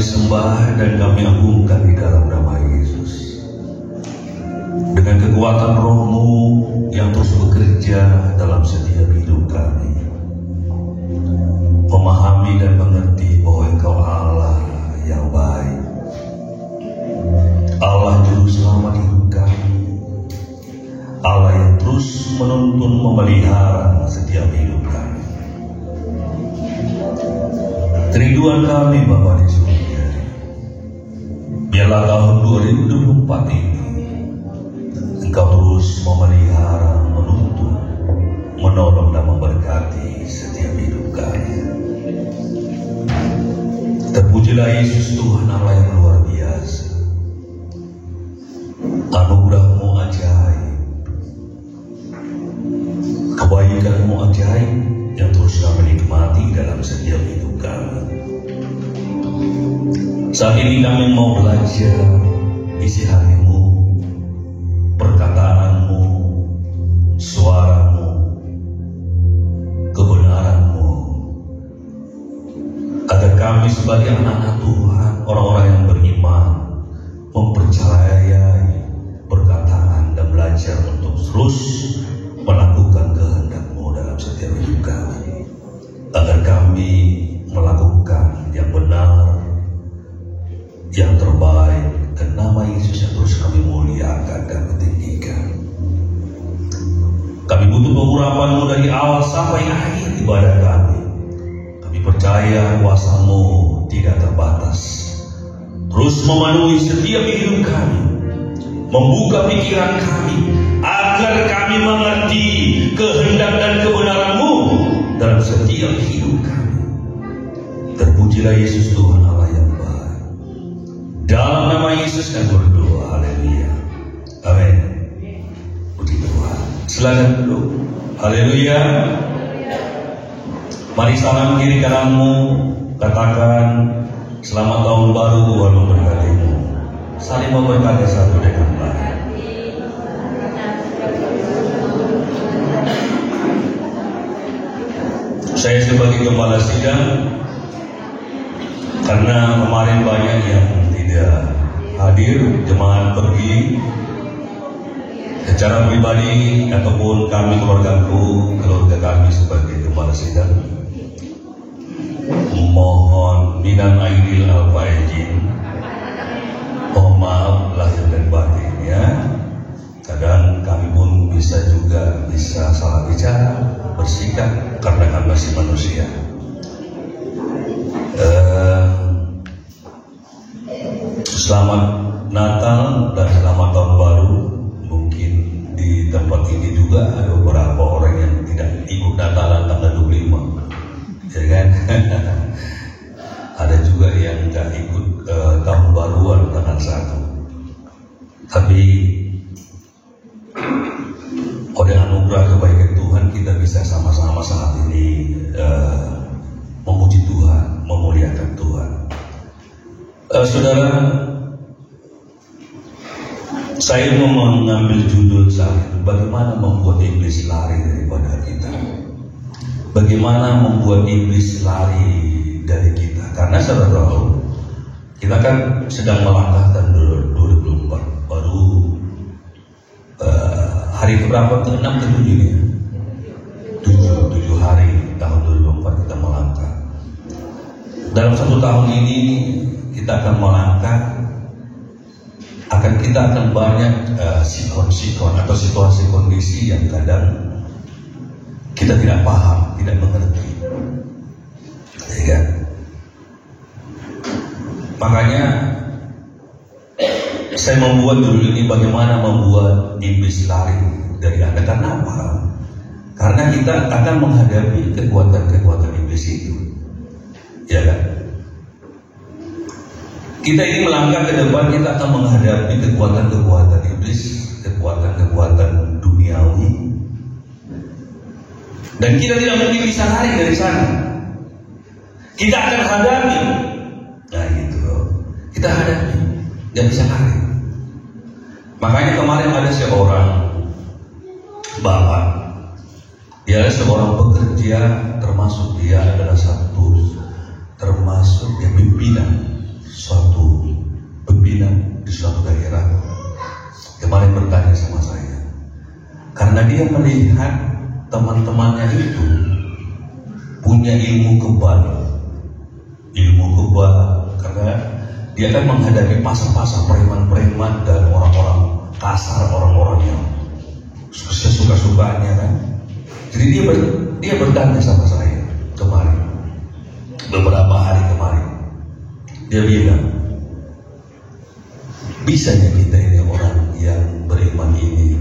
sembah dan kami agungkan di dalam nama Yesus. Dengan kekuatan Roh-Mu yang terus bekerja dalam setiap hidup kami, memahami dan mengerti bahwa Engkau Allah yang baik, Allah Juru Selamat hidup kami, Allah yang terus menuntun memelihara setiap hidup kami. Kerinduan kami Bapa di surga, biarlah tahun 2024 ini Engkau terus memelihara, menuntun, menolong dan memberkati setiap hidup kami. Terpujilah Yesus Tuhan Allah yang luar biasa. Anugerah-Mu ajaib, kebaikan-Mu ajaib yang terus kami nikmati dalam setiap hidup kami. Saat ini kami mau belajar isi hati-Mu, perkataan-Mu, suara-Mu, kebenaran-Mu, agar kami sebagai anak-anak Tuhan, orang-orang yang beriman, mempercayai perkataan dan belajar untuk terus melakukan kehendak-Mu dalam setiap hidup kami, agar kami melakukan yang benar, yang terbaik, dan nama Yesus yang terus kami muliakan dan tinggikan. Kami butuh pengurapan-Mu dari awal sampai akhir ibadah kami. Kami percaya kuasa-Mu tidak terbatas, terus memenuhi setiap hidup kami, membuka pikiran kami, agar kami mengerti kehendak dan kebenaran-Mu dalam setiap hidup kami. Terpujilah Yesus Tuhan Allah yang baik. Dalam nama Yesus kami berdoa, haleluya, amin. Puji Tuhan. Silakan duduk. Haleluya. Mari salam kiri kananmu, katakan selamat tahun baru, Tuhan memberkatimu. Saling memberkati satu dengan lain. Saya sebagai kepala sidang, karena kemarin banyak yang tidak hadir, jemaat pergi secara pribadi ataupun kami keluarga kami sebagai kepala sidang, mohon minal aidin wal faizin, mohon maaf lahir dan batin ya. Kadang kami pun bisa salah bicara, bersikap karena kami masih manusia. Selamat Natal dan selamat tahun baru. Mungkin di tempat ini juga ada beberapa orang yang tidak ikut Natalan tanggal 25, ya kan? Ada juga yang tidak ikut tahun baruan tanggal 1. Tapi oleh anugerah kebaikan Tuhan kita bisa sama-sama saat ini memuji Tuhan, memuliakan Tuhan. Saudara, saya mau mengambil judul saat itu, bagaimana membuat iblis lari daripada kita. Bagaimana membuat iblis lari dari kita. Karena saudara tahu, kita kan sedang melangkah tahun 2024. Baru hari keberapa? Ke-6 ke-7 ini ya? 7 hari tahun 2024 kita melangkah. Dalam 1 tahun ini kita akan melangkah, kita akan banyak sikon-sikon atau situasi kondisi yang kadang kita tidak paham, tidak mengerti, ya kan? Makanya saya membuat dulu ini, bagaimana membuat iblis lari dari Anda. Karena apa? Karena kita akan menghadapi kekuatan-kekuatan iblis itu, ya kan? Kita ini melangkah ke depan, kita akan menghadapi kekuatan-kekuatan iblis, kekuatan-kekuatan duniawi, dan kita tidak mungkin bisa lari dari sana. Kita akan hadapi, nah gitu, kita hadapi, tidak bisa lari. Makanya kemarin ada seorang bapak, dia adalah seorang pekerja, termasuk dia adalah termasuk yang pimpinan karena dia melihat teman-temannya itu punya ilmu kebal, karena dia akan menghadapi pasar-pasar preman-preman dan orang-orang kasar, orang-orang yang suka-sukanya kan. Jadi dia bertanya sama saya kemarin, beberapa hari kemarin, dia bilang, bisanya kita ini orang yang beriman ini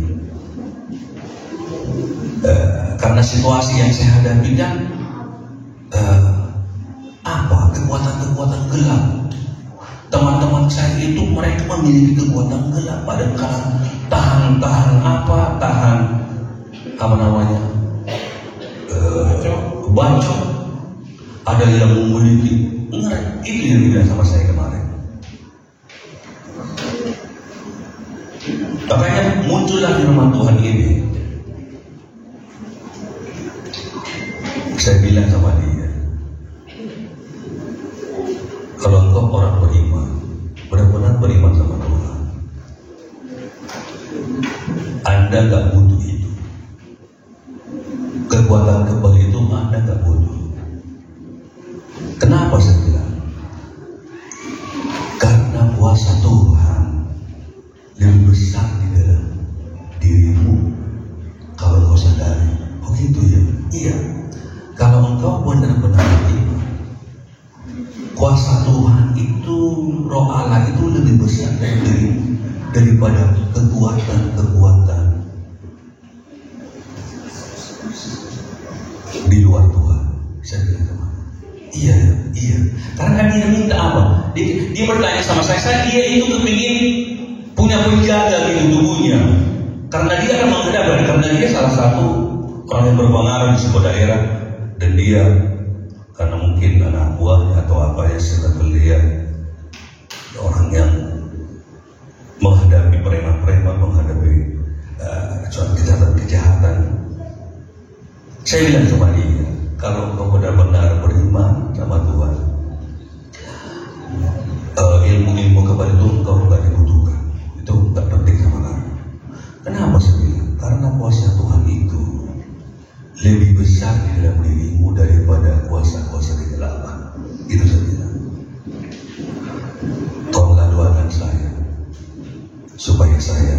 karena situasi yang saya hadapi kan kekuatan gelap. Teman-teman saya itu mereka memiliki kekuatan gelap, pada tahan bacok. Ada yang memiliki itu yang dibilang sama saya kemarin. Makanya muncullah firman Tuhan ini. Saya bilang sama dia, kalau engkau orang beriman, benar-benar beriman sama Tuhan, Anda gak butuh itu. Kekuatan kebal itu Anda gak butuh. Kenapa saya bilang? Karena kuasa Tuhan lebih besar di dalam dirimu. Kalau engkau sadari, oh gitu ya? Iya. Kalau engkau benar-benar beriman, kuasa Tuhan itu, Roh Allah itu lebih besar dari dirimu daripada kekuatan di luar Tuhan. Saya bilang sama iya. Karena dia minta apa? Dia bertanya sama saya dia itu kepingin punya penjaga gitu tubuhnya. Karena dia akan menghadapi, karena dia salah satu orang yang berpengaruh di sebuah daerah, dan dia karena mungkin anak buahnya atau apa ya, setelah dia orang yang menghadapi preman-preman, menghadapi kejahatan. Saya bilang sama dia, kalau kau benar-benar beriman sama Tuhan, ilmu-ilmu kepada itu engkau nggak dibutuhkan, itu nggak penting sama kamu. Kenapa saya bilang? Karena kuasa Tuhan itu lebih besar di dalam dirimu daripada kuasa-kuasa kegelapan. Itu saya bilang. Tolonglah doakan saya supaya saya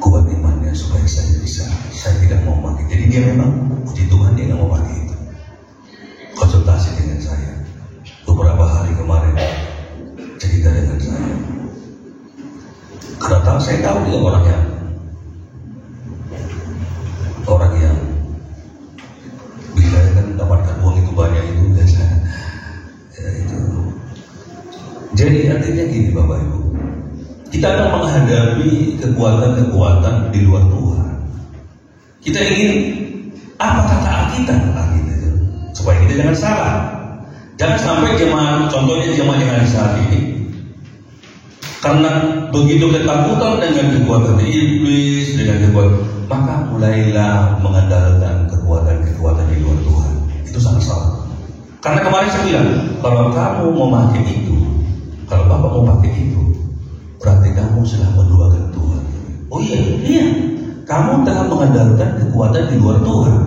kuat imannya, supaya saya tidak mau pakai. Jadi dia memang puji Tuhan dia nggak mau pakai itu. Konsultasi dengan saya beberapa hari kemarin, cerita dengan saya. Karena saya tahu dia orang yang bila kan mendapatkan uang itu banyak itu biasa. Ya, itu. Jadi artinya gini Bapak Ibu, kita akan menghadapi kekuatan-kekuatan di luar Tuhan. Kita ingin apa kata Alkitab supaya kita jangan salah. Jangan sampai contohnya jemaat yang ada saat ini, karena begitu ketakutan dengan kekuatan iblis, dengan kekuatan, maka mulailah mengandalkan kekuatan-kekuatan di luar Tuhan. Itu sangat salah. Karena kemarin saya bilang, kalau kamu mau pakai itu, kalau Bapak mau pakai itu, berarti kamu sudah menduakan Tuhan. Oh iya, kamu telah mengandalkan kekuatan di luar Tuhan.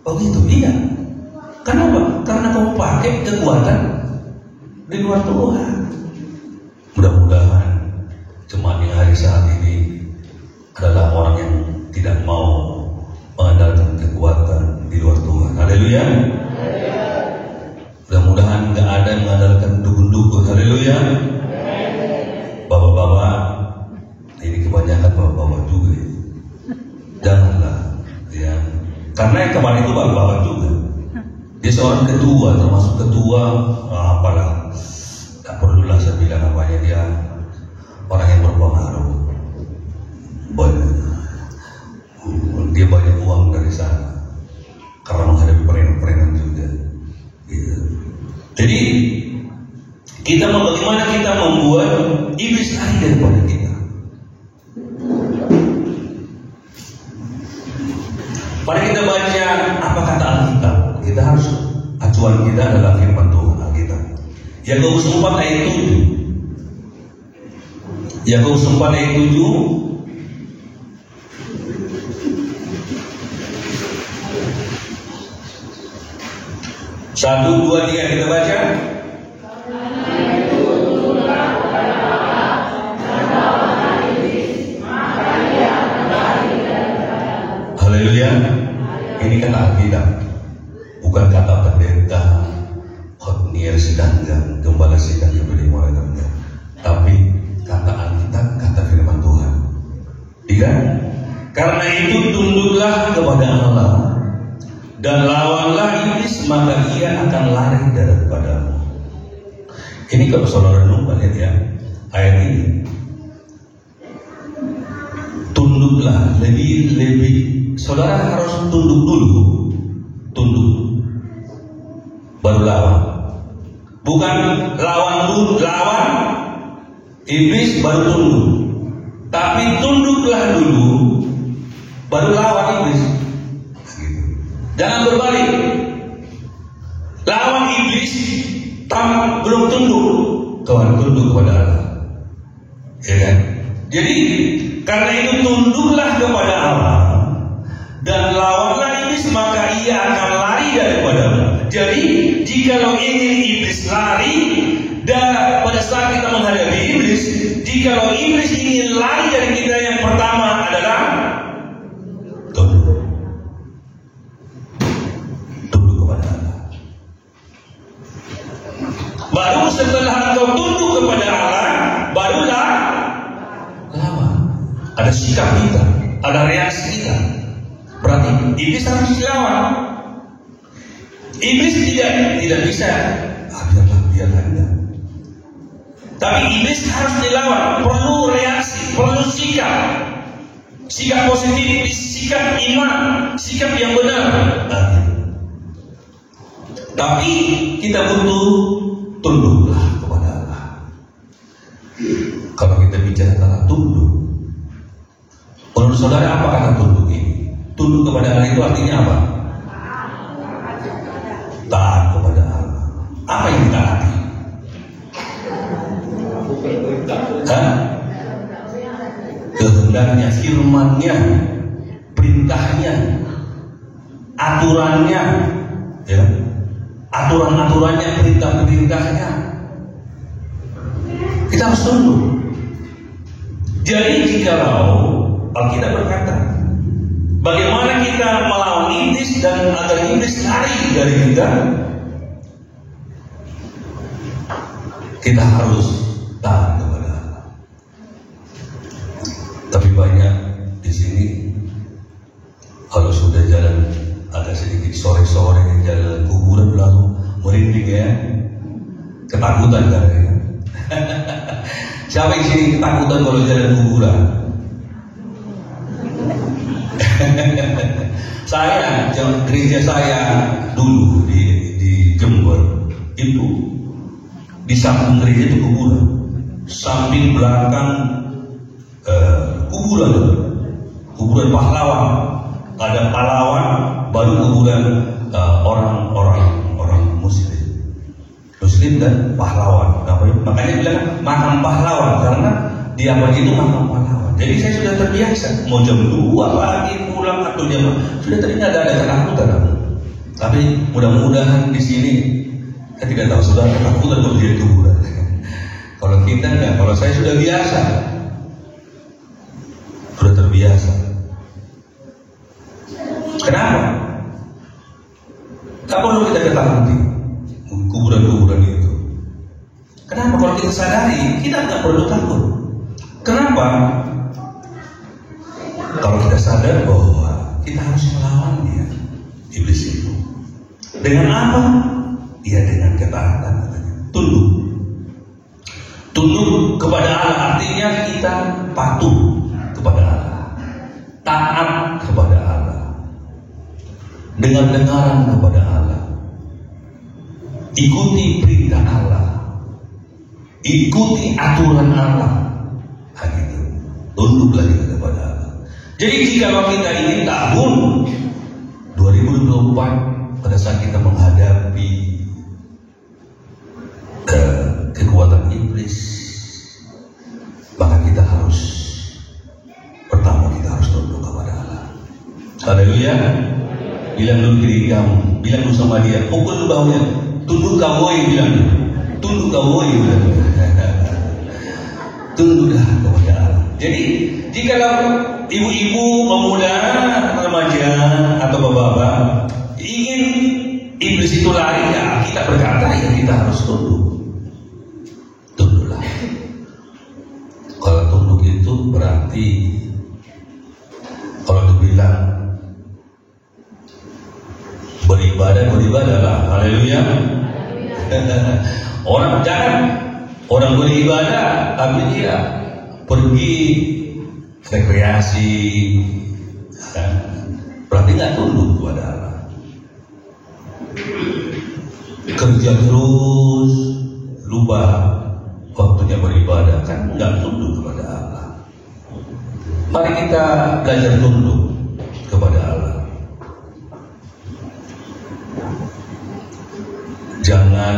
Oh gitu, iya. Kenapa? Karena kamu pakai kekuatan di luar Tuhan. Mudah-mudahan jemaat yang hari saat ini adalah orang yang tidak mau mengandalkan kekuatan di luar Tuhan. Haleluya. Mudah-mudahan nggak ada yang mengandalkan dukun-dukun. Haleluya. Bapak-bapak, ini kebanyakan bapak-bapak juga ya. Janganlah ya. Karena yang kemarin itu bapak-bapak juga. Dia seorang ketua, termasuk ketua apalah. Tak perlulah saya bilang apanya, dia orang yang berpengaruh. Dia banyak uang dari sana karena menghadapi preman-preman juga. Gitu. Jadi bagaimana kita membuat iblis lari daripada kita. Mari kita baca apa kata Alkitab. Kita harus acuan kita adalah firman Tuhan Alkitab. Yakobus 4 ayat 7. Yakobus 4 ayat 7. 1, 2, 3 kita baca. Haleluya. Ini kata Alkitab, bukan kata pendeta khotmir sedangkan gembala sedang diberi moralnya, tapi kata Alkitab, kata firman Tuhan. Tidak? Karena itu tunduklah kepada Allah dan lawanlah iblis, maka ia akan lari daripadamu. Ini kalau saudara renung lihat ya ayat ini. Tunduklah, lebih saudara harus tunduk dulu, tunduk baru lawan. Bukan lawan iblis baru tunduk, tapi tunduklah dulu baru lawan iblis. Jangan berbalik. Lawan iblis belum tunduk kepada Allah. Ya kan? Jadi karena itu tunduklah kepada Allah dan lawanlah iblis, maka ia akan lari daripadamu. Jadi jikalau ingin iblis lari, dan pada saat kita menghadapi iblis, jikalau iblis ingin lari dari kita, yang pertama adalah tunduk kepada Allah. Baru setelah engkau tunduk kepada Allah, barulah lawan. Ada sikap kita, ada reaksi kita. Berarti iblis harus dilawan. Iblis tidak bisa biarlah. Tapi iblis harus dilawan, perlu reaksi, perlu sikap positif, sikap iman, sikap yang benar. Tapi kita butuh tunduklah kepada Allah. Kalau kita bicara tentang tunduk, menurut saudara apa kata tunduk ini? Tunduk kepada Allah itu artinya apa? Taat kepada Allah. Apa yang ditaati? Kehendaknya, firman-Nya, perintahnya, aturannya, ya, aturan-aturannya, perintah-perintahnya. Kita harus tunduk. Jadi jikalau Alkitab berkata, bagaimana kita melawan iblis dan agar iblis lari dari kita harus taat kepada Allah. Tapi banyak di sini kalau sudah jalan agak sedikit sore-sore, jalan kuburan lalu merinding ya, ketakutan kan ya. Siapa yang sini ketakutan kalau jalan kuburan? Saya, gereja saya dulu di Jember itu di samping gereja itu kuburan, samping belakang kuburan pahlawan, ada pahlawan, baru kuburan orang muslim dan pahlawan. Makanya bilang makam pahlawan, karena di apa itu makam pahlawan. Jadi saya sudah terbiasa, mau jam 2 pagi pulang atau jam sudah tidak ada ketakutan. Tapi mudah-mudahan di sini saya tidak tahu sudah ketakutan kalau dia kuburan. Kalau kita enggak, kalau saya sudah biasa, sudah terbiasa. Kenapa? Tak perlu kita ketakuti kuburan-kuburan itu. Kenapa? Kalau kita sadari, kita tidak perlu takut. Kenapa? Kalau kita sadar bahwa kita harus melawannya, iblis itu. Dengan apa? Ya dengan ketaatan, katanya. Tunduk kepada Allah artinya kita patuh kepada Allah, taat kepada Allah, dengar-dengaran kepada Allah, ikuti perintah Allah, ikuti aturan Allah. Gitu. Tunduklah kita kepada Allah. Jadi jika kita ini tahun 2024 pada saat kita menghadapi kekuatan iblis, maka kita harus pertama kita harus tunduk kepada Allah. Haleluya. bilang dulu diri kamu, bilang dulu sama dia, pukul dulu bahunya, tunduk kau woi, bilang dulu, tunduk kau woi, bilang dulu. Tunduklah kepada Allah. Jadi jikalau ibu-ibu, pemuda, remaja atau bapak-bapak ingin iblis itu lari, ya kita berkata ya kita harus tunduk. Tunduklah. Kalau tunduk itu berarti kalau dibilang beribadahlah. Haleluya. Orang jangan orang beribadah tapi dia pergi rekreasi, kan? Berarti nggak tunduk kepada Allah. Kerja terus, lupa waktunya beribadah, kan nggak tunduk kepada Allah. Mari kita belajar tunduk kepada Allah. Jangan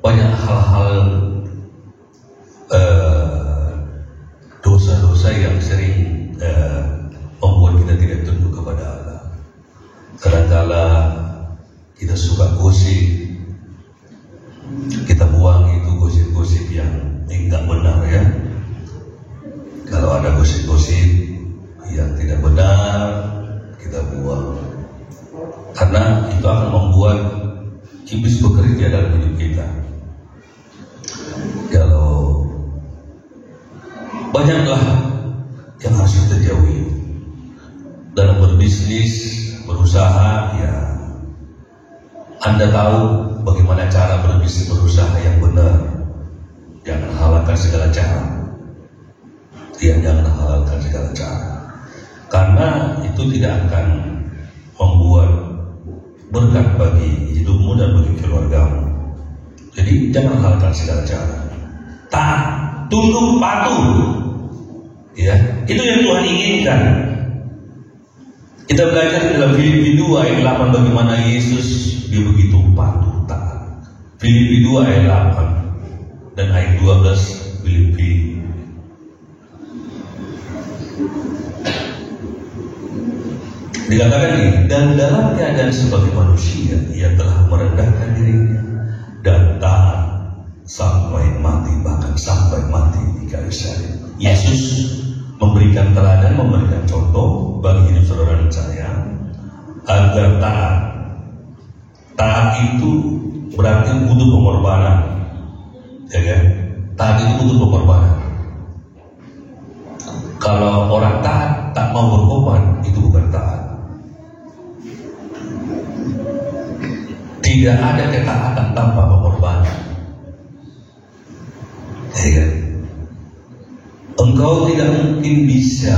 banyak hal-hal dosa-dosa yang sering membuat kita tidak tunduk kepada Allah. Kadang-kala kita suka gosip, kita buang itu gosip-gosip yang enggak benar, ya. Kalau ada gosip-gosip yang tidak benar, kita buang, karena itu akan membuat iblis bekerja dalam hidup kita. Kalau banyaklah yang harus kita jauhi dalam berbisnis, berusaha, ya Anda tahu bagaimana cara berbisnis, berusaha yang benar. Jangan halalkan segala cara. Jangan halalkan segala cara, karena itu tidak akan membuat berkat bagi hidupmu dan bagi keluargamu. Jadi jangan halalkan segala cara. Taat, tunduk, patuh. Ya, itu yang Tuhan inginkan. Kita belajar dalam Filipi 2 ayat 8 bagaimana Yesus dia begitu patuh, taat. Filipi 2 ayat 8 dan ayat 12 Filipi. Dikatakan ini, dan dalam keadaan sebagai manusia ia telah merendahkan dirinya dan taat sampai mati, bahkan sampai mati di kayu salib. Yesus memberikan teladan, memberikan contoh bagi hidup saudara dan saya agar taat. Taat itu berarti butuh pengorbanan, ya kan? Taat itu butuh pengorbanan. Kalau orang taat tak mau berkorban, itu bukan taat. Tidak ada ketaatan tanpa pengorbanan. Ya. Engkau tidak mungkin bisa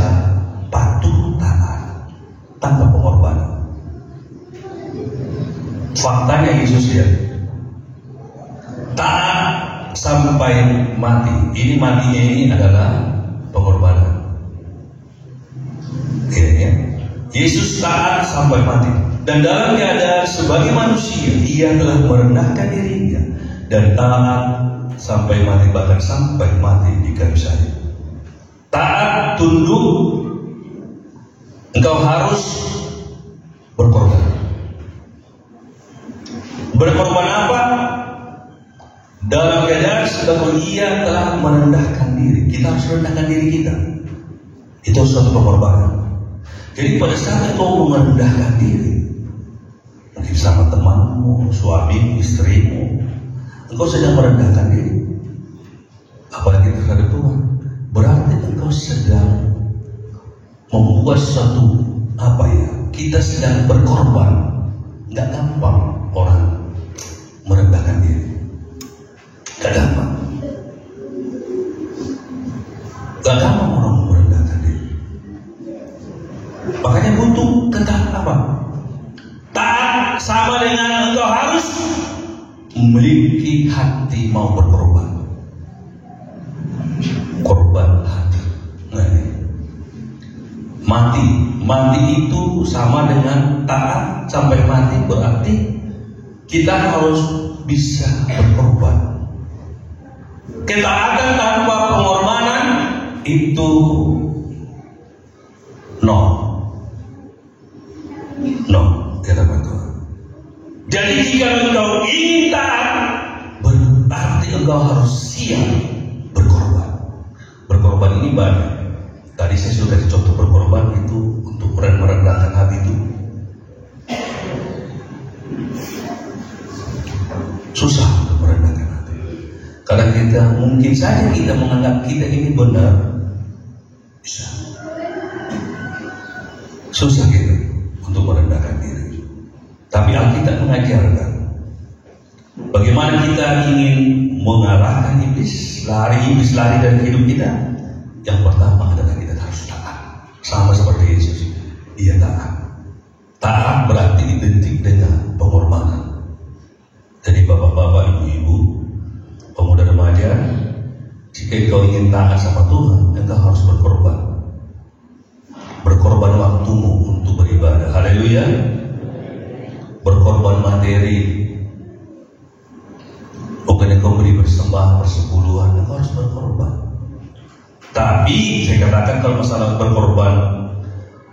patuh taat tanpa pengorbanan. Faktanya Yesus ya, taat sampai mati. Ini matinya ini adalah pengorbanan. Ya. Yesus taat sampai mati. Dan dalam keadaan sebagai manusia, ia telah merendahkan dirinya dan taat sampai mati, bahkan sampai mati di kayu salib. Taat, tunduk, engkau harus berkorban. Berkorban apa? Dalam keadaan sebagai ia telah merendahkan diri. Kita harus merendahkan diri kita. Itu suatu pengorbanan. Jadi pada saat engkau merendahkan diri, mungkin sama temanmu, suami, istrimu, engkau sedang merendahkan diri, apalagi terhadap Tuhan, berarti engkau sedang membuat suatu kita sedang berkorban. Nggak gampang orang merendahkan diri, nggak gampang. Gak gampang orang merendahkan diri. Makanya butuh ketaatan apa? Taat sama dengan engkau harus memiliki hati mau berkorban. Korban hati. Nah, ini. Mati itu sama dengan taat sampai mati, berarti kita harus bisa berkorban. Ketaatan tanpa pengorbanan itu Jadi jika engkau ingin taat, berarti engkau harus siap berkorban. Berkorban ini banyak. Tadi saya sudah kasih contoh berkorban itu untuk merendahkan hati itu. Susah untuk merendahkan hati. Karena kita mungkin saja kita menganggap kita ini benar. Bisa. Susah kita untuk merendahkan diri. Tapi Alkitab mengajarkan bagaimana kita ingin mengalahkan iblis lari dari hidup kita. Yang pertama adalah kita harus taat. Sama seperti Yesus, Dia taat. Taat berarti identik dengan pengorbanan. Jadi bapak-bapak, ibu-ibu, pemuda remaja, jika kau ingin taat sama Tuhan, engkau harus berkorban. Berkorban waktumu untuk beribadah. Haleluya. Berkorban materi. Bukan engkau beri persembahan, persepuluhan, engkau harus berkorban. Tapi saya katakan kalau masalah berkorban,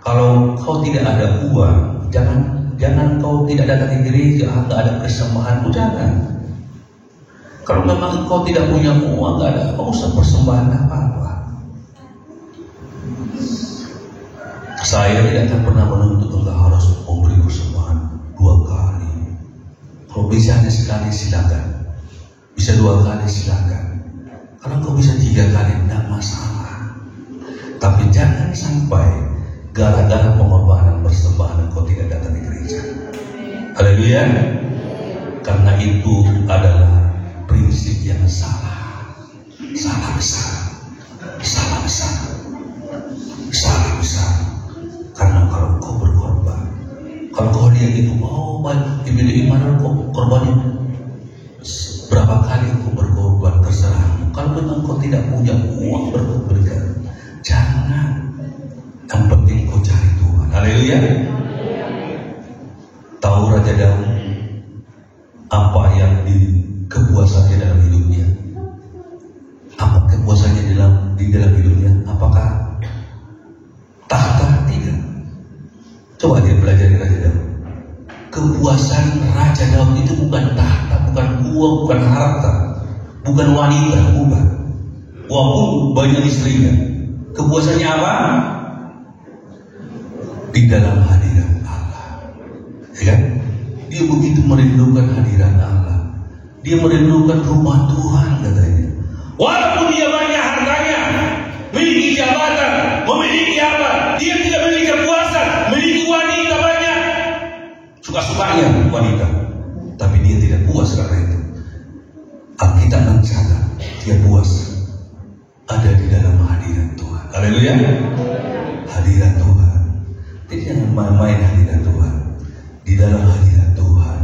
kalau kau tidak ada uang, jangan kau tidak datang ke gereja, tidak ada persembahan, jangan. Kalau memang kau tidak punya uang, tidak ada, kau usah persembahan apa-apa. Saya tidak akan pernah menuntut engkau harus memberi persembahan 2 kali. Kalau bisa hanya sekali silakan, bisa 2 kali silakan. Kalau kau bisa 3 kali tidak masalah. Tapi jangan sampai gara-gara pengorbanan persembahan kau tidak datang di gereja. Haleluya. Karena itu adalah prinsip yang salah. Salah besar. Salah besar. Salah besar. Karena kalau kau berkorban, kalau kau lihat itu, oh baik, di mana kau korbannya? Berapa kali kau berkorban terserah. Kalau memang kau tidak punya uang berkorban, jangan. Yang penting kau cari Tuhan. Haleluya. Tahu Raja Daud apa yang kepuasannya dalam hidupnya? Apa kepuasannya di dalam hidupnya? Apakah tahta? Tidak. Coba dia belajar di Raja Daud. Kepuasan Raja Daud itu bukan tahta, bukan uang, bukan harta, bukan wanita, bukan. Walaupun banyak istrinya. Kepuasannya apa? Di dalam hadirat Allah. Ya kan? Dia begitu merindukan hadirat Allah. Dia merindukan rumah Tuhan katanya. Walaupun dia banyak hartanya, memiliki jabatan, memiliki apa, dia tidak memiliki kepuasan, memiliki wanita banyak, suka-sukanya wanita, tapi dia tidak puas karena itu. Alkitab mencatat dia puas ada di dalam hadirat Tuhan. Haleluya. Hadirat Tuhan. Jadi jangan main-main hadirat Tuhan. Di dalam hadirat Tuhan,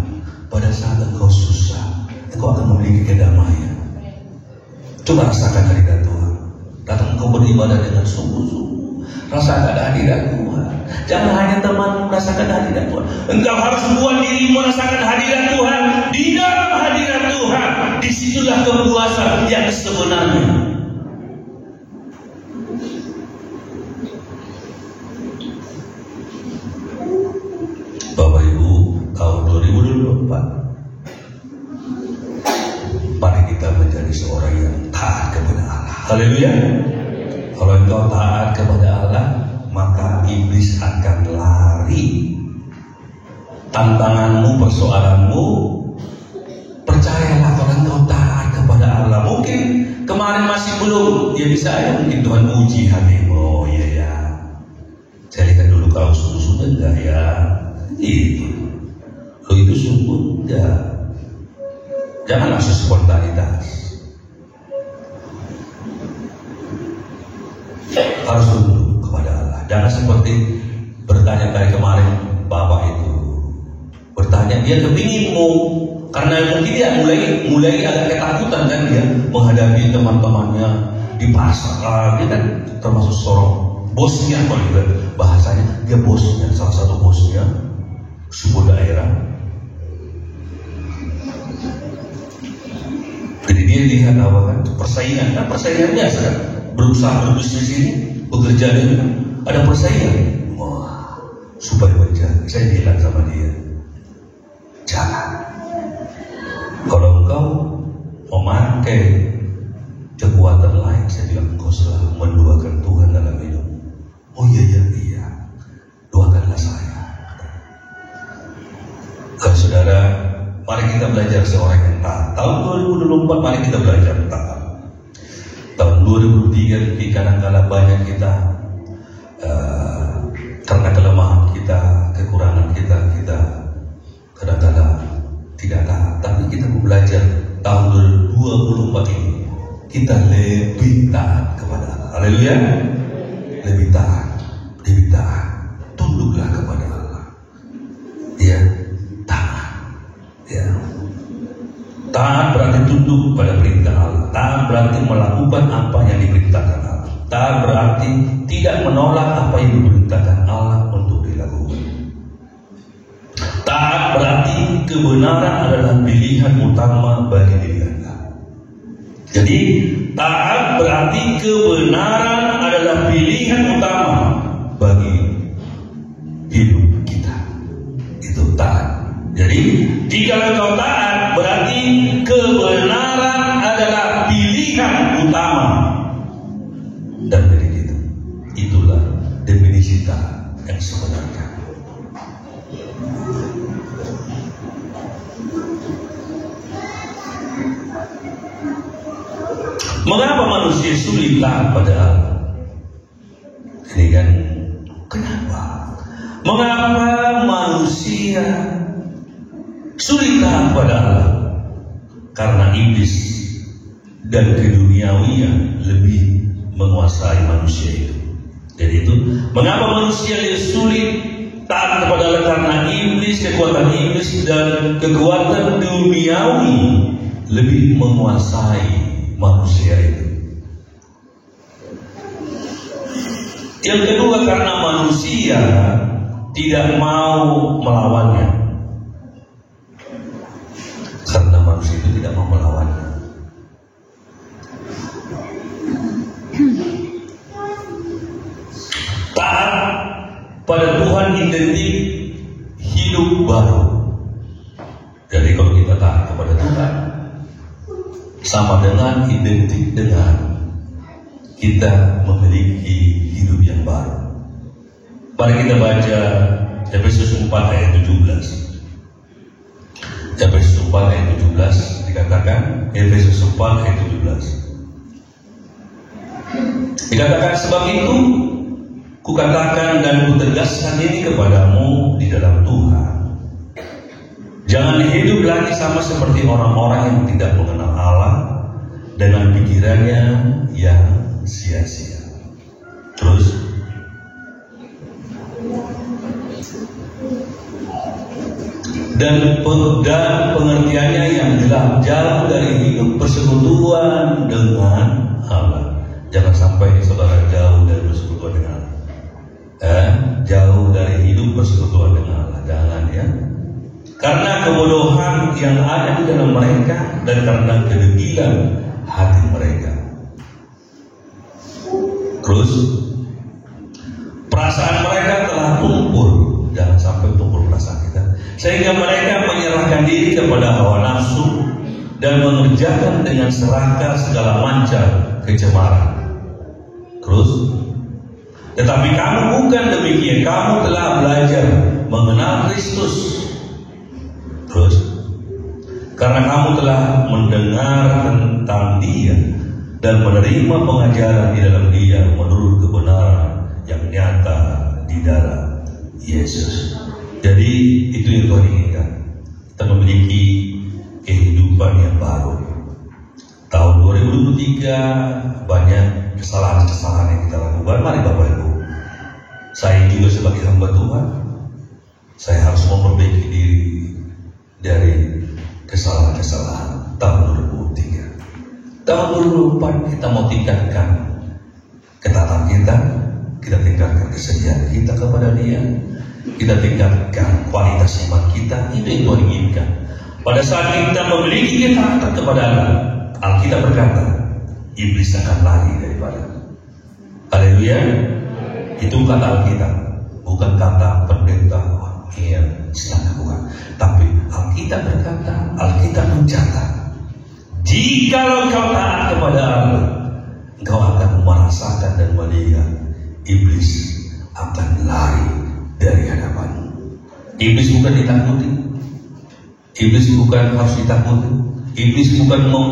pada saat engkau susah, engkau akan memiliki kedamaian. Coba rasakan hadirat Tuhan. Datang engkau beribadah dengan sungguh-sungguh, rasakan hadirat Tuhan. Jangan hanya teman merasakan hadirat Tuhan. Engkau harus buat dirimu merasakan hadirat Tuhan. Di dalam hadirat Tuhan, disitulah kepuasan yang sebenarnya. Bapak Ibu, tahun 2024, mari kita menjadi seorang yang taat kepada Allah. Haleluya. Kalau engkau taat kepada Allah, maka iblis akan lari. Tantanganmu, persoalanmu, percayalah kalau engkau taat kepada Allah. Mungkin kemarin masih belum, ya bisa ya mungkin Tuhan uji hatimu. Oh iya ya, saya lihat dulu kau sungguh-sungguh enggak ya. Itu lo itu sungguh enggak. Jangan langsung spontanitas. Harus tunduk kepada Allah. Jangan seperti bertanya kayak kemarin bapak itu bertanya, dia kepinginmu karena mungkin dia mulai agak ketakutan kan, dia menghadapi teman-temannya di pasar. Dia kan termasuk seorang bosnya, kalau juga bahasanya dia bosnya, salah satu bosnya sebuah daerah. Jadi dia lihat apa kan, persaingan biasa kan, berusaha berbisnis ini, bekerja ini, ada persaingan. Wah, supaya berjalan. Saya bilang sama dia, Jangan. Kalau engkau memakai kekuatan lain, saya bilang engkau salah menduakan Tuhan dalam hidup. Oh iya, duakanlah saya. Saudara, mari kita belajar seorang yang taat. Tahun 2024 mari kita belajar taat. Tahun 2003 kadang-kadang banyak kita karena kelemahan kita, kekurangan kita kadang-kadang tidak taat. Tapi kita mau belajar tahun 2024 ini kita lebih taat kepada Allah. Haleluya. Lebih taat. Tunduklah kepada Allah. Ya, taat. Ya. Taat berarti tunduk pada perintah Allah. Taat berarti melakukan apa yang diperintahkan Allah. Taat berarti tidak menolak apa yang diperintahkan Allah untuk dilakukan. Taat berarti kebenaran adalah pilihan utama bagi diri Anda. Jadi taat berarti kebenaran adalah pilihan utama bagi hidup kita. Itu taat. Jadi jika engkau taat berarti kebenaran adalah pilihan utama dan dari kita. Itulah definisi taat yang sebenarnya. Mengapa manusia sulit taat pada Allah? Ini kan kenapa? Mengapa manusia sulit taat pada Allah? Karena iblis dan keduniawian lebih menguasai manusia itu. Jadi itu mengapa manusia sulit taat kepada Allah? Karena iblis, kekuatan iblis dan kekuatan duniawi lebih menguasai manusia itu. Yang kedua, karena manusia tidak mau melawannya. Karena manusia itu tidak mau melawannya. Taat pada Tuhan identik hidup baru. Jadi kalau kita taat kepada Tuhan, sama dengan identik dengan kita memiliki hidup yang baru. Mari kita baca Efesus 4 ayat 17. Efesus 4 ayat 17 dikatakan, Efesus 4 ayat 17 dikatakan, sebab itu kukatakan dan kutegaskan ini kepadamu di dalam Tuhan, jangan hidup lagi sama seperti orang-orang yang tidak mengenal Allah dengan pikirannya yang sia-sia. Terus dan pengertiannya yang gelap, jauh dari hidup persekutuan dengan Allah. Jangan sampai saudara jauh dari persekutuan dengan Allah. Jauh dari hidup persekutuan dengan Allah. Jangan ya. Karena kebodohan yang ada di dalam mereka dan karena kedegilan hati mereka. Terus perasaan mereka telah tumpul. Jangan sampai tumpul perasaan kita, sehingga mereka menyerahkan diri kepada hawa nafsu dan mengerjakan dengan serakah segala macam kecemaran. Terus, tetapi kamu bukan demikian. Kamu telah belajar mengenal Kristus. Terus, karena kamu telah mendengar tentang Dia dan menerima pengajaran di dalam Dia menurut kebenaran yang nyata di dalam Yesus. Jadi itu yang Tuhan inginkan. Kita memiliki kehidupan yang baru. Tahun 2023 banyak kesalahan-kesalahan yang kita lakukan. Mari Bapak Ibu, saya juga sebagai hamba Tuhan, saya harus memperbaiki diri dari kesalahan-kesalahan tahun 2003. Tahun 2004 kita mau tingkatkan ketaatan kita tingkatkan kesediaan kita kepada Dia, kita tingkatkan kualitas iman kita. Itu yang Tuhan inginkan. Pada saat kita memiliki ketaatan kepada Allah, Alkitab berkata, iblis akan lari daripada. Haleluya. Itu kata Alkitab, bukan kata pendeta Iya, sedang lakukan. Tapi Alkitab berkata, Alkitab mencatat, jikalau kau taat kepada Allah, engkau akan merasakan dan melihat iblis akan lari dari hadapanmu. Iblis bukan ditakuti, iblis bukan harus ditakuti, iblis bukan mau.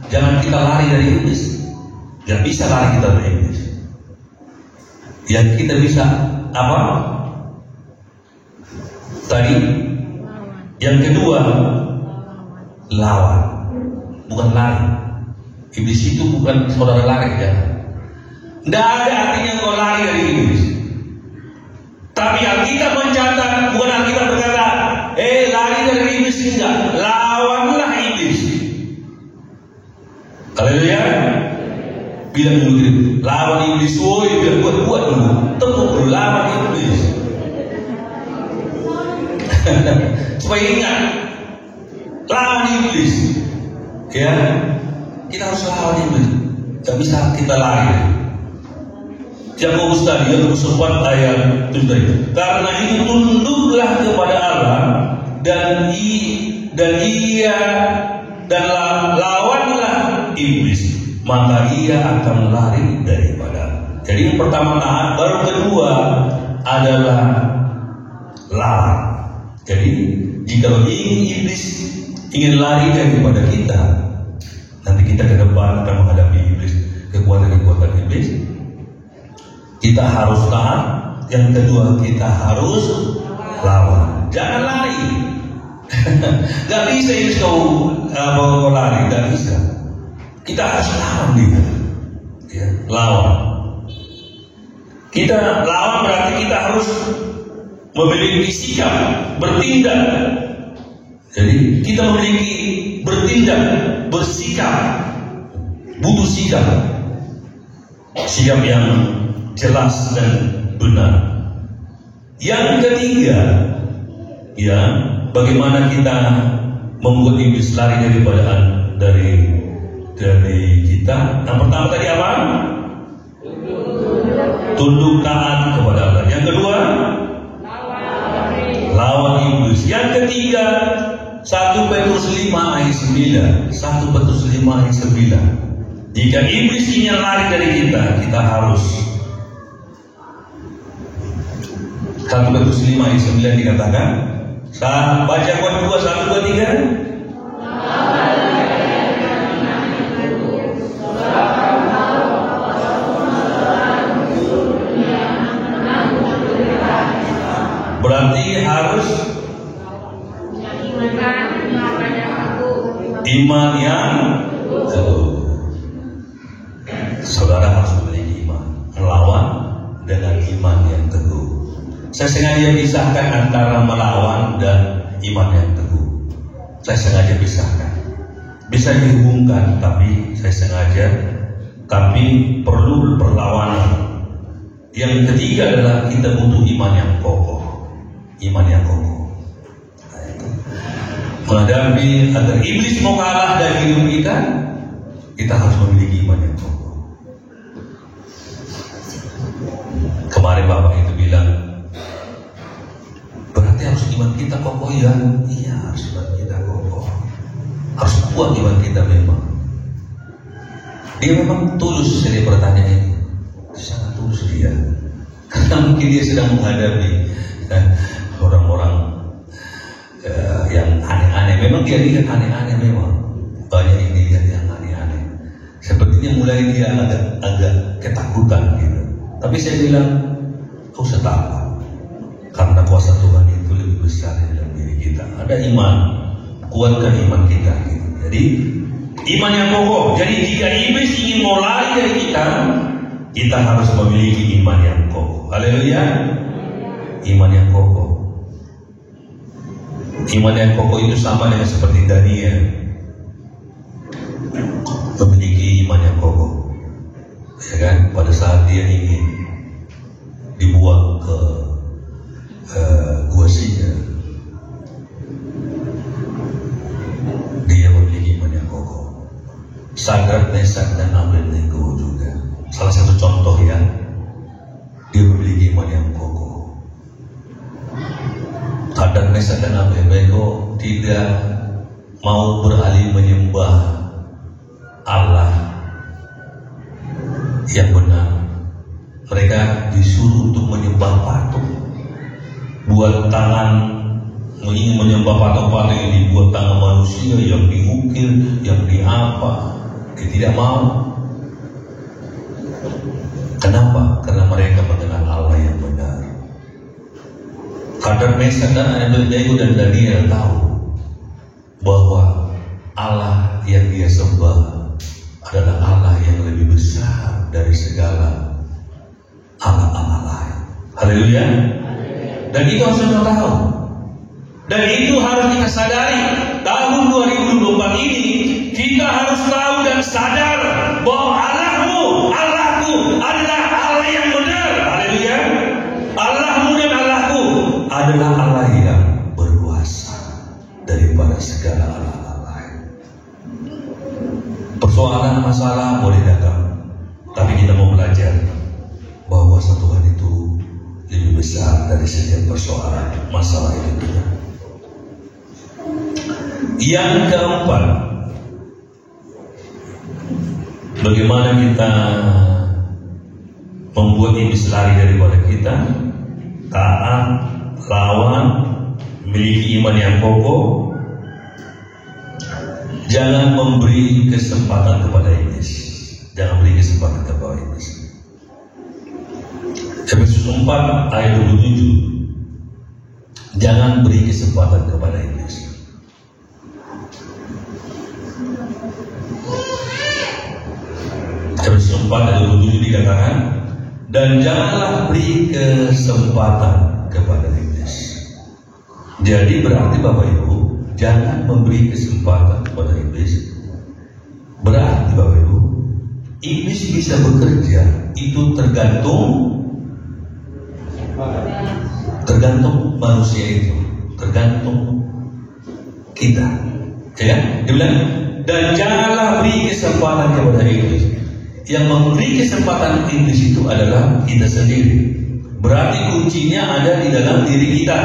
Jangan kita lari dari iblis. Gak bisa lari kita dari iblis. Yang kita bisa apa? Tadi yang kedua, lawan, bukan lari. Iblis itu bukan saudara lari, jangan. Tidak ada artinya kau lari dari iblis. Tapi Alkitab mencatat, bukan Alkitab berkata, lari dari iblis, enggak. Lawanlah iblis. Haleluya. Bilang dulu gitu, lawan iblis, woi, biar kuat dulu. Tepuk dulu, lawan iblis. Supaya ingat, lawan iblis. Ya, kita harus lawan iblis. Gak bisa kita lari. Yakobus tadi, Yakobus 4 ayat 7 tadi. Karena itu tunduklah kepada Allah dan lawanlah iblis, maka ia akan lari daripada. Jadi yang pertama taat, baru kedua adalah lawan. Jadi jika iblis ingin lari daripada kita, nanti kita ke depan akan menghadapi iblis, kekuatan-kekuatan iblis. Kita harus taat. Yang kedua, kita harus lawan. Jangan lari. Gak bisa iblis kau lari, gak bisa. Kita harus lawan dia. Ya, lawan. Kita lawan berarti kita harus memiliki sikap, bertindak. Jadi kita memiliki bertindak, bersikap, butuh sikap, sikap yang jelas dan benar. Yang ketiga, ya, bagaimana kita membuat iblis lari dari kita. Yang pertama tadi apa? Tunduk taat kepada Allah. Yang kedua, lawan iblis. Yang ketiga, 1 Petrus 5 ayat 9. 1 Petrus 5 ayat 9. Jika iblis ingin lari dari kita, kita harus. 1 Petrus 5 ayat 9 dikatakan. Baca buat 2, 1, 2, 3. Berarti harus iman yang teguh. Saudara harus memiliki iman, melawan dengan iman yang teguh. Saya sengaja pisahkan antara melawan dan iman yang teguh. Saya sengaja pisahkan. Bisa dihubungkan, tapi saya sengaja. Tapi perlu perlawanan. Yang ketiga adalah kita butuh iman yang kokoh. Iman yang kokoh. Menghadapi agar iblis mau kalah dari hidup kita harus memiliki iman yang kokoh. Kemarin Bapak itu bilang, berarti harus iman kita kokoh ya? Iya, harus iman kita kokoh. Harus kuat iman kita memang. Dia memang tulus dari pertanyaan ini. Sangat tulus dia. Karena mungkin dia sedang menghadapi orang-orang yang aneh-aneh. Memang dia lihat aneh-aneh memang. Banyak yang dilihat yang aneh-aneh. Sepertinya mulai dia agak ketakutan gitu. Tapi saya bilang, kau usah takut. Karena kuasa Tuhan itu lebih besar dalam diri kita. Ada iman, kuatkan iman kita gitu. Jadi iman yang kokoh. Jadi jika iblis ingin mau lari dari kita harus memiliki iman yang kokoh. Haleluya. Iman yang kokoh. Iman yang kokoh itu sama dengan seperti Daniel, memiliki iman yang kokoh, ya kan? Pada saat dia ingin dibuang ke gua singa, dia memiliki iman yang kokoh. Sadrak, Mesak, dan Abednego juga salah satu contoh ya, dia memiliki iman yang kokoh. Kadang misalkan mereka tidak mau beralih menyembah Allah yang benar. Mereka disuruh untuk menyembah patung. Buat tangan, ingin menyembah patung-patung yang dibuat tangan manusia, yang diukir, yang diapa. Dia tidak mau. Kenapa? Karena mereka mengenal Allah yang benar. Kadang Mesak dan Abednego dan Daniel tahu bahwa Allah yang dia sembah adalah Allah yang lebih besar dari segala Allah-Allah lain. Haleluya. Dan itu harus kita tahu. Dan itu harus kita sadari. Tahun 2024 ini kita harus tahu dan sadar bahwa Allahmu, Allahku adalah Allah yang benar. Haleluya. Allahmu dan Allahku adalah Allah yang berkuasa daripada segala Allah lain. Persoalan masalah boleh datang, tapi kita mau belajar bahwa Tuhan itu lebih besar dari setiap persoalan masalah itu. Yang keempat, bagaimana kita membuat iblis lari daripada kita? Taat, lawan, memiliki iman yang kokoh. Jangan memberi kesempatan kepada iblis. Jangan beri kesempatan kepada iblis. Efesus 4 ayat 27. Jangan beri kesempatan kepada iblis. Efesus 4 ayat 27 dikatakan, dan janganlah beri kesempatan kepada iblis. Jadi berarti Bapak Ibu, jangan memberi kesempatan kepada iblis. Berarti Bapak Ibu, iblis bisa bekerja itu tergantung manusia itu, tergantung kita. Ya, dia bilang, dan janganlah beri kesempatan kepada iblis. Yang memberi kesempatan iblis itu adalah kita sendiri. Berarti kuncinya ada di dalam diri kita.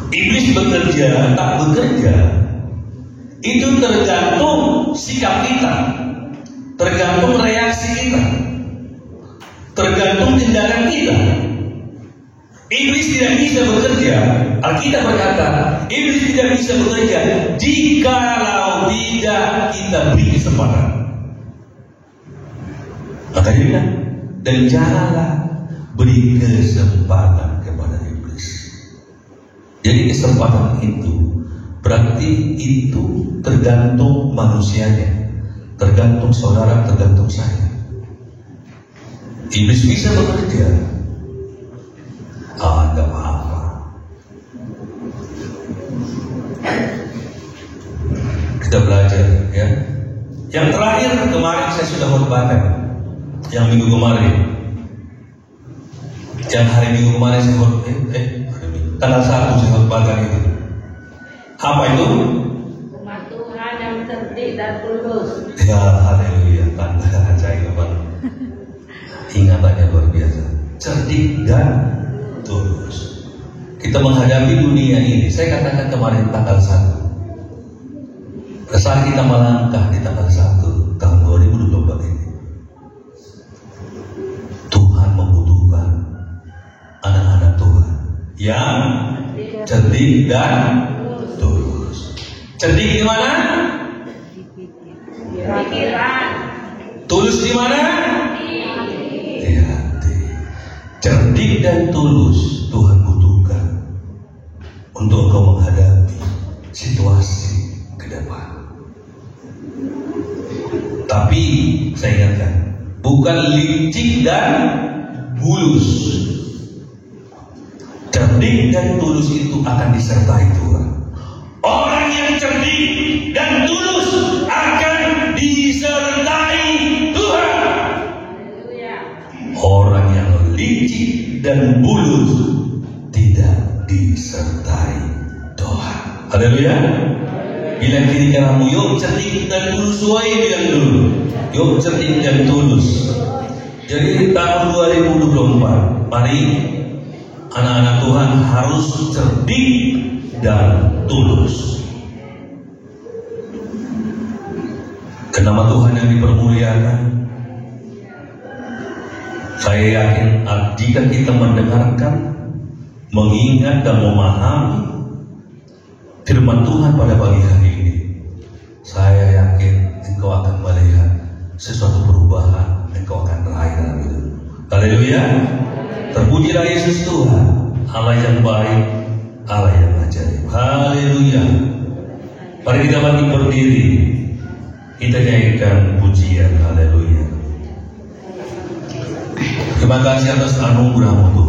Iblis bekerja, tak bekerja, itu tergantung sikap kita, tergantung reaksi kita, tergantung tindakan kita. Iblis tidak bisa bekerja. Alkitab berkata, iblis tidak bisa bekerja jikalau tidak kita beri kesempatan. Maka dia bilang, dan janganlah beri kesempatan kepada iblis. Jadi kesempatan itu berarti itu tergantung manusianya, tergantung saudara, tergantung saya. Iblis bisa bekerja, enggak apa-apa. Kita belajar, ya. Yang terakhir kemarin saya sudah khotbahkan, yang minggu kemarin, yang hari minggu kemarin saya tanggal 1 saya khotbahkan itu. Apa itu? Umat Tuhan yang cerdik dan tulus. Ya, haleluya, tanda ajaib banget. Ingatannya luar biasa. Cerdik dan tulus. Kita menghadapi dunia ini. Saya katakan kemarin tanggal 1. Saat kita melangkah di tanggal 1 tahun 2024 ini, Tuhan membutuhkan anak-anak Tuhan yang cerdik dan tulus. Cerdik di mana? Pikiran. Tulus di mana? Di hati. Cerdik dan tulus Tuhan butuhkan untuk engkau menghadapi situasi ke depan. Tapi saya ingatkan, bukan licik dan bulus. Cerdik dan tulus itu akan disertai Tuhan. Orang yang cerdik dan tulus akan disertai Tuhan. Orang yang licik dan bulus tidak disertai Tuhan. Haleluya. Bilang kiri kananmu, yuk cerdik dan tulus wae, bilang dulu. Yuk cerdik dan tulus. Jadi tahun 2024, mari anak-anak Tuhan harus cerdik dan tulus. Nama Tuhan yang dipermuliakan. Saya yakin jika kita mendengarkan, mengingat dan memahami firman Tuhan pada pagi hari ini, saya yakin engkau akan melihat sesuatu perubahan, engkau akan raih dalam hidup. Haleluya. Terpujilah Yesus Tuhan, Allah yang baik, Allah yang ajaib. Haleluya. Mari kita bangkit berdiri, kita nyanyikan pujian. Haleluya. Terima kasih atas anugerah-Mu Tuhan.